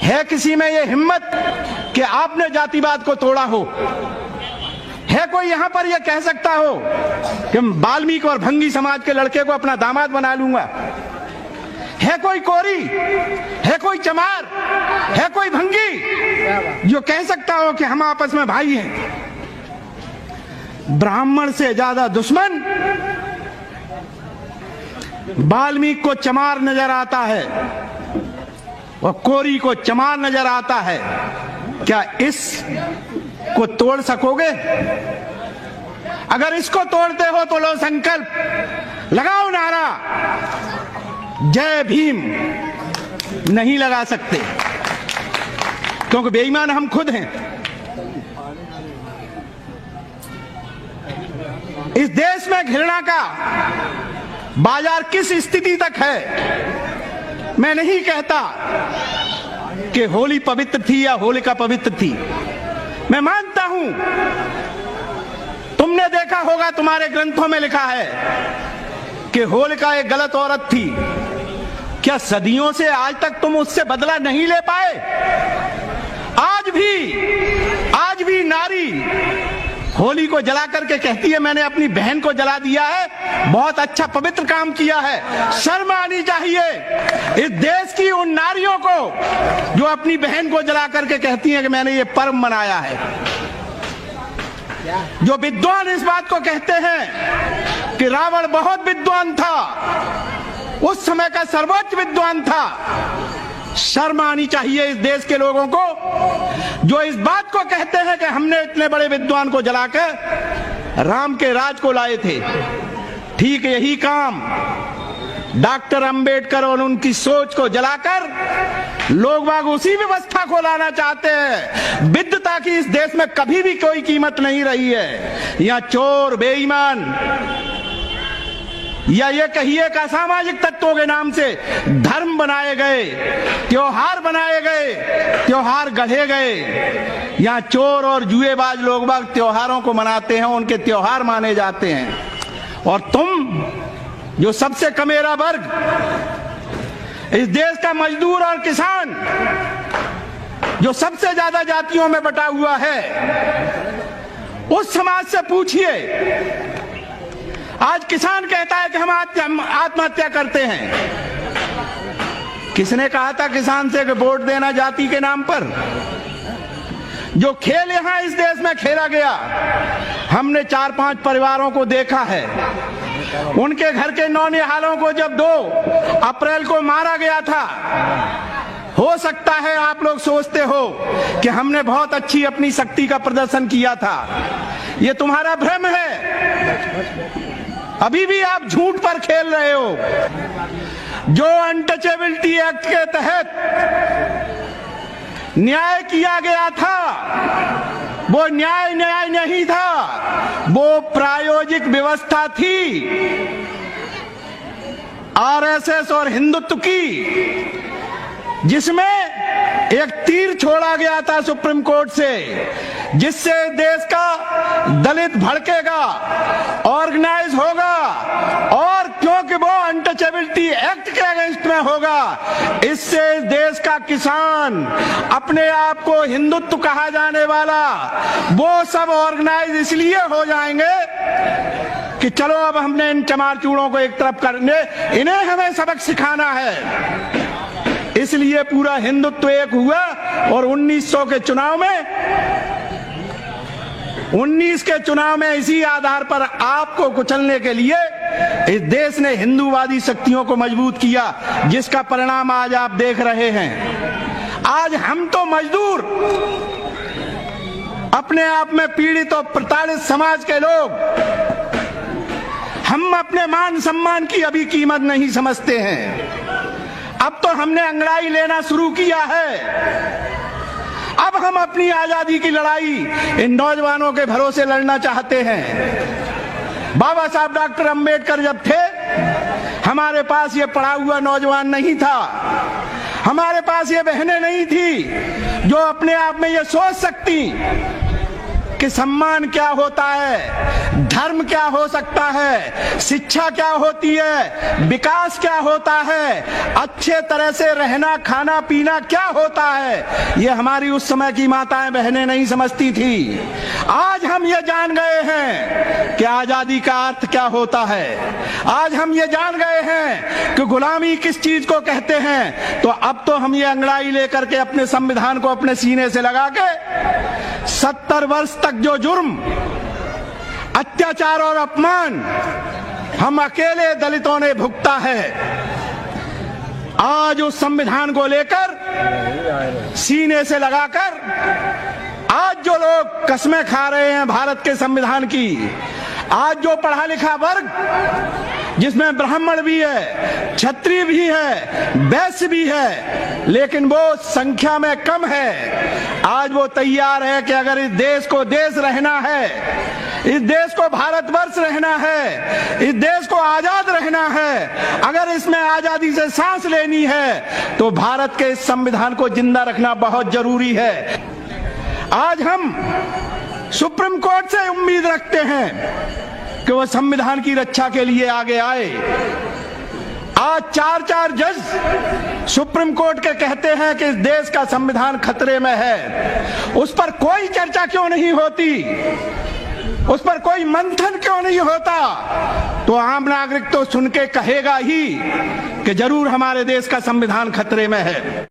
है किसी में ये हिम्मत कि आपने जातिवाद को तोड़ा हो? है कोई यहां पर यह कह सकता हो कि वाल्मीकि और भंगी समाज के लड़के को अपना दामाद बना लूंगा? है कोई कोरी, है कोई चमार, है कोई भंगी जो कह सकता हो कि हम आपस में भाई हैं? ब्राह्मण से ज्यादा दुश्मन वाल्मीकि को चमार नजर आता है और कोरी को चमार नजर आता है। क्या इस को तोड़ सकोगे? अगर इसको तोड़ते हो तो लो संकल्प, लगाओ नारा जय भीम। नहीं लगा सकते क्योंकि बेईमान हम खुद हैं। इस देश में घृणा का बाजार किस स्थिति तक है? मैं नहीं कहता कि होली पवित्र थी या होलिका पवित्र थी। मैं मानता हूं, तुमने देखा होगा, तुम्हारे ग्रंथों में लिखा है कि होलिका एक गलत औरत थी। क्या सदियों से आज तक तुम उससे बदला नहीं ले पाए? आज भी नारी होली को जला करके कहती है मैंने अपनी बहन को जला दिया है, बहुत अच्छा पवित्र काम किया है। शर्म आनी चाहिए इस देश की उन नारियों को जो अपनी बहन को जला करके कहती हैं कि मैंने ये पर्व मनाया है। जो विद्वान इस बात को कहते हैं कि रावण बहुत विद्वान था, उस समय का सर्वोच्च विद्वान था, शर्म आनी चाहिए इस देश के लोगों को जो इस बात को कहते हैं कि हमने इतने बड़े विद्वान को जलाकर राम के राज को लाए थे। ठीक यही काम डॉक्टर अंबेडकर और उनकी सोच को जलाकर लोग बाग उसी व्यवस्था को लाना चाहते हैं। विद्वता की इस देश में कभी भी कोई कीमत नहीं रही है। यहाँ चोर, बेईमान या ये कहिए का सामाजिक तत्वों के नाम से धर्म बनाए गए, त्योहार बनाए गए, त्योहार गढ़े गए। यहाँ चोर और जुएबाज लोग बाग त्योहारों को मनाते हैं, उनके त्योहार माने जाते हैं। और तुम जो सबसे कमेरा वर्ग, इस देश का मजदूर और किसान जो सबसे ज्यादा जातियों में बटा हुआ है, उस समाज से पूछिए। आज किसान कहता है कि हम आत्महत्या करते हैं। किसने कहा था किसान से कि वोट देना जाति के नाम पर? जो खेल यहां इस देश में खेला गया, हमने 4-5 परिवारों को देखा है। उनके घर के नौनिहालों को जब 2 अप्रैल को मारा गया था, हो सकता है आप लोग सोचते हो कि हमने बहुत अच्छी अपनी शक्ति का प्रदर्शन किया था। ये तुम्हारा भ्रम है। अभी भी आप झूठ पर खेल रहे हो। जो अनटचेबिलिटी एक्ट के तहत न्याय किया गया था, वो न्याय नहीं था, वो प्रायोजिक व्यवस्था थी आरएसएस और हिंदुत्व की, जिसमें एक तीर छोड़ा गया था सुप्रीम कोर्ट से, जिससे देश का दलित भड़केगा, ऑर्गेनाइज होगा, और क्योंकि वो अनटचेबिलिटी एक्ट के अगेंस्ट में होगा, इससे देश का किसान, अपने आप को हिंदुत्व कहा जाने वाला, वो सब ऑर्गेनाइज इसलिए हो जाएंगे कि चलो अब हमने इन चमार चूड़ों को एक तरफ करने, इन्हें हमें सबक सिखाना है। इसलिए पूरा हिंदुत्व एक हुआ और 1900 के चुनाव में 19 के चुनाव में इसी आधार पर आपको कुचलने के लिए इस देश ने हिंदूवादी शक्तियों को मजबूत किया, जिसका परिणाम आज आप देख रहे हैं। आज हम तो मजदूर, अपने आप में पीड़ित और प्रताड़ित समाज के लोग, हम अपने मान सम्मान की अभी कीमत नहीं समझते हैं। अब तो हमने अंगड़ाई लेना शुरू किया है। अब हम अपनी आजादी की लड़ाई इन नौजवानों के भरोसे लड़ना चाहते हैं। बाबा साहब डॉक्टर अंबेडकर जब थे, हमारे पास ये पढ़ा हुआ नौजवान नहीं था, हमारे पास ये बहनें नहीं थी जो अपने आप में ये सोच सकती कि सम्मान क्या होता है, धर्म क्या हो सकता है, शिक्षा क्या होती है, विकास क्या होता है, अच्छे तरह से रहना खाना पीना क्या होता है, ये हमारी उस समय की माताएं बहनें नहीं समझती थी। आज हम ये जान गए हैं कि आजादी का अर्थ क्या होता है। आज हम ये जान गए हैं कि गुलामी किस चीज को कहते हैं। तो अब तो हम ये अंगड़ाई लेकर के अपने संविधान को अपने सीने से लगा के 70 वर्ष तक जो जुर्म, अत्याचार और अपमान हम अकेले दलितों ने भुगता है, आज उस संविधान को लेकर सीने से लगाकर आज जो लोग कस्में खा रहे हैं भारत के संविधान की, आज जो पढ़ा लिखा वर्ग जिसमें ब्राह्मण भी है, क्षत्रिय भी है, वैश्य भी है, लेकिन वो संख्या में कम है, आज वो तैयार है कि अगर इस देश को देश रहना है, इस देश को भारतवर्ष रहना है, इस देश को आजाद रहना है, अगर इसमें आजादी से सांस लेनी है तो भारत के इस संविधान को जिंदा रखना बहुत जरूरी है। आज हम सुप्रीम कोर्ट से उम्मीद रखते हैं कि वो संविधान की रक्षा के लिए आगे आए। आज 4 जज सुप्रीम कोर्ट के कहते हैं कि इस देश का संविधान खतरे में है। उस पर कोई चर्चा क्यों नहीं होती, उस पर कोई मंथन क्यों नहीं होता? तो आम नागरिक तो सुन के कहेगा ही कि जरूर हमारे देश का संविधान खतरे में है।